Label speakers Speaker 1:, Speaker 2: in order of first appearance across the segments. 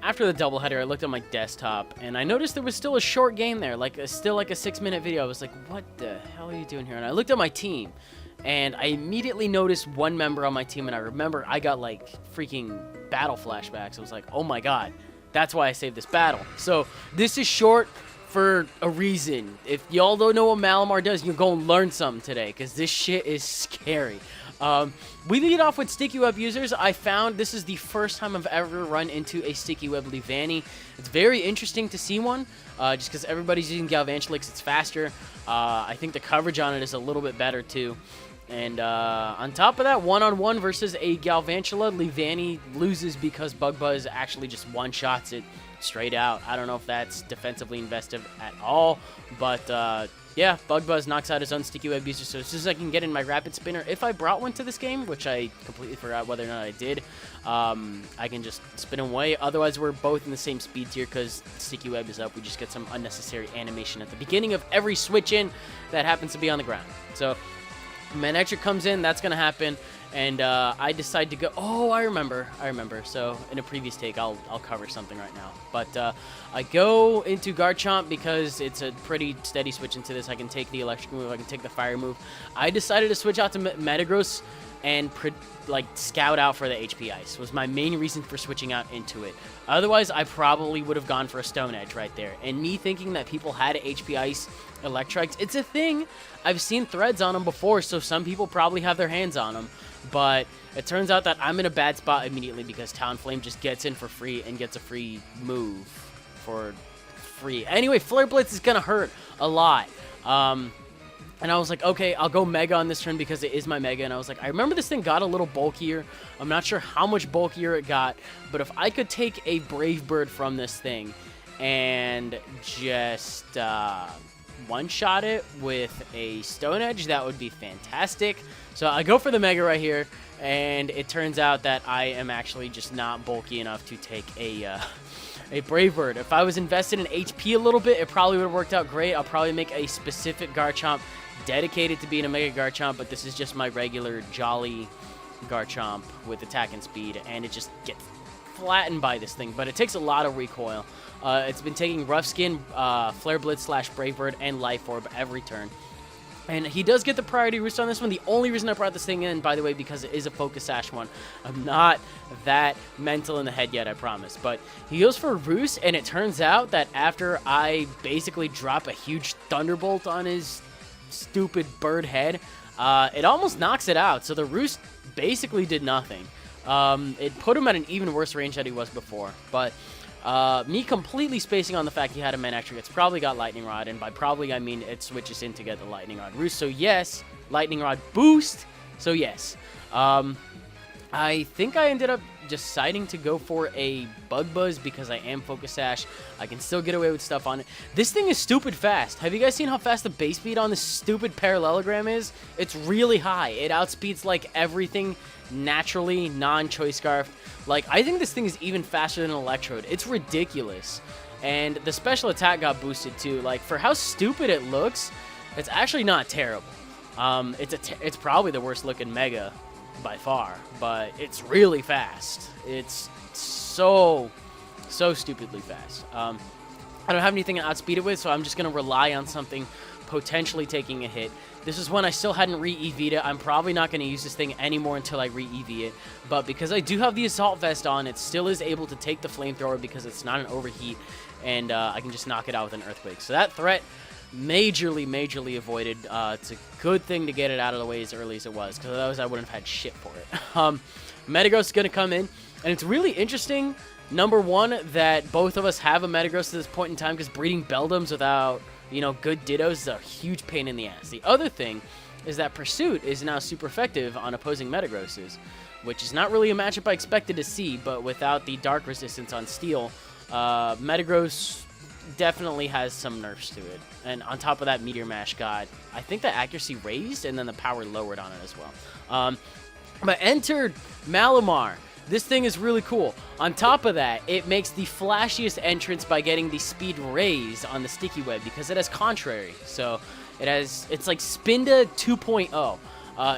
Speaker 1: after the doubleheader, I looked at my desktop, and I noticed there was still a short game there, still like a 6-minute video. I was like, what the hell are you doing here? And I looked at my team, and I immediately noticed one member on my team, and I remember I got, like, freaking battle flashbacks. I was like, oh my god, that's why I saved this battle. So, this is short for a reason. If y'all don't know what Malamar does, you're going to learn something today, because this shit is scary. We lead off with sticky web users. I found this is the first time I've ever run into a sticky web Levani. It's very interesting to see one, just because everybody's using Galvantulix. It's faster. I think the coverage on it is a little bit better too. And on top of that, one-on-one versus a Galvantula, Levani loses because Bug Buzz actually just one-shots it straight out. I don't know if that's defensively invested at all, but yeah, Bug Buzz knocks out his own sticky web user, so as soon as I can get in my rapid spinner, if I brought one to this game, which I completely forgot whether or not I did, I can just spin away. Otherwise, we're both in the same speed tier because sticky web is up. We just get some unnecessary animation at the beginning of every switch in that happens to be on the ground. So Manectric comes in, that's going to happen, and I decide to go, oh, I remember, so in a previous take, I'll cover something right now, but I go into Garchomp because it's a pretty steady switch into this. I can take the electric move, I can take the fire move. I decided to switch out to Metagross and scout out for the HP Ice was my main reason for switching out into it. Otherwise, I probably would have gone for a Stone Edge right there. And me thinking that people had HP Ice Electrites, it's a thing. I've seen threads on them before, so some people probably have their hands on them. But it turns out that I'm in a bad spot immediately because Talonflame just gets in for free and gets a free move for free. Anyway, Flare Blitz is going to hurt a lot. And I was like, okay, I'll go Mega on this turn because it is my Mega. And I was like, I remember this thing got a little bulkier. I'm not sure how much bulkier it got. But if I could take a Brave Bird from this thing and just one-shot it with a Stone Edge, that would be fantastic. So I go for the Mega right here. And it turns out that I am actually just not bulky enough to take a Brave Bird. If I was invested in HP a little bit, it probably would have worked out great. I'll probably make a specific Garchomp dedicated to being a Mega Garchomp, but this is just my regular Jolly Garchomp with attack and speed, and it just gets flattened by this thing, but it takes a lot of recoil. It's been taking Rough Skin, Flare Blitz / Brave Bird, and Life Orb every turn. And he does get the priority roost on this one. The only reason I brought this thing in, by the way, because it is a Focus Sash one. I'm not that mental in the head yet, I promise. But he goes for Roost, and it turns out that after I basically drop a huge Thunderbolt on his stupid bird head, it almost knocks it out. So the Roost basically did nothing. It put him at an even worse range than he was before. But me completely spacing on the fact he had a Manectric, it's probably got Lightning Rod, and by probably I mean it switches in to get the Lightning Rod Roost. So yes, Lightning Rod boost. So yes, I think I ended up deciding to go for a Bug Buzz because I am Focus Sash. I can still get away with stuff on it. This thing is stupid fast. Have you guys seen how fast the base speed on this stupid parallelogram is? It's really high. It outspeeds like everything naturally, non-Choice Scarf. Like, I think this thing is even faster than Electrode. It's ridiculous. And the special attack got boosted too. Like, for how stupid it looks, it's actually not terrible. It's probably the worst looking Mega by far, but it's really fast. It's so stupidly fast. I don't have anything to outspeed it with, so I'm just going to rely on something potentially taking a hit. This is when I still hadn't re-EV'd it. I'm probably not going to use this thing anymore until I re-EV it, but because I do have the Assault Vest on, it still is able to take the Flamethrower because it's not an overheat, and I can just knock it out with an Earthquake. So that threat majorly avoided. It's a good thing to get it out of the way as early as it was, because otherwise I wouldn't have had shit for it. Metagross is going to come in, and it's really interesting, number one, that both of us have a Metagross at this point in time, because breeding Beldums without, you know, good Dittos is a huge pain in the ass. The other thing is that Pursuit is now super effective on opposing Metagrosses, which is not really a matchup I expected to see, but without the Dark Resistance on Steel, Metagross definitely has some nerfs to it. And on top of that, Meteor Mash got, I think, the accuracy raised and then the power lowered on it as well. But entered Malamar. This thing is really cool. On top of that, it makes the flashiest entrance by getting the speed raised on the Sticky Web because it has Contrary. So it's like Spinda 2.0.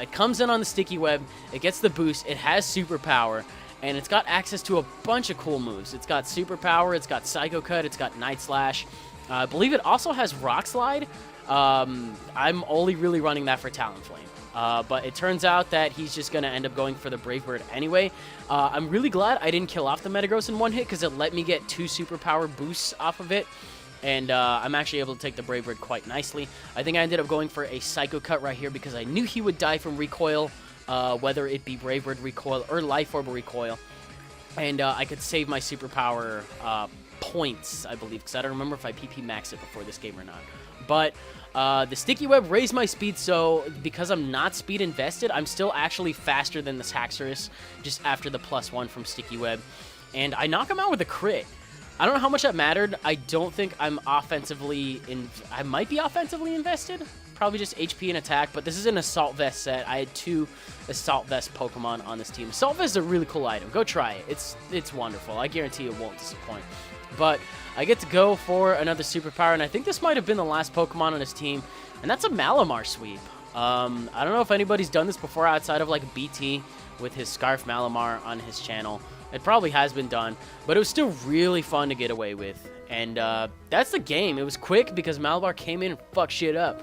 Speaker 1: It comes in on the Sticky Web, it gets the boost, it has Superpower, and it's got access to a bunch of cool moves. It's got Superpower, it's got Psycho Cut, it's got Night Slash. I believe it also has Rock Slide. I'm only really running that for Talonflame. But it turns out that he's just going to end up going for the Brave Bird anyway. I'm really glad I didn't kill off the Metagross in one hit because it let me get 2 Superpower boosts off of it. And I'm actually able to take the Brave Bird quite nicely. I think I ended up going for a Psycho Cut right here because I knew he would die from Recoil, whether it be Brave Bird Recoil or Life Orb Recoil. And I could save my Superpower points, I believe, because I don't remember if I PP maxed it before this game or not. But the Sticky Web raised my speed, so because I'm not speed invested, I'm still actually faster than this Haxorus just after the +1 from Sticky Web. And I knock him out with a crit. I don't know how much that mattered. I don't think I'm offensively I might be offensively invested. Probably just HP and attack, but this is an Assault Vest set. I had 2 Assault Vest Pokemon on this team. Assault Vest is a really cool item. Go try it. It's wonderful. I guarantee it won't disappoint. But I get to go for another Superpower, and I think this might have been the last Pokemon on his team, and that's a Malamar sweep. I don't know if anybody's done this before outside of like BT with his Scarf Malamar on his channel. It probably has been done, but it was still really fun to get away with. And that's the game. It was quick because Malamar came in and fucked shit up.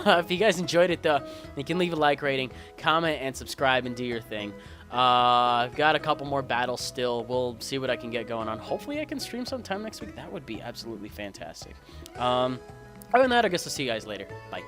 Speaker 1: If you guys enjoyed it, though, you can leave a like rating, comment, and subscribe, and do your thing. I've got a couple more battles still. We'll see what I can get going on. Hopefully I can stream sometime next week. That would be absolutely fantastic. Other than that, I guess I'll see you guys later. Bye.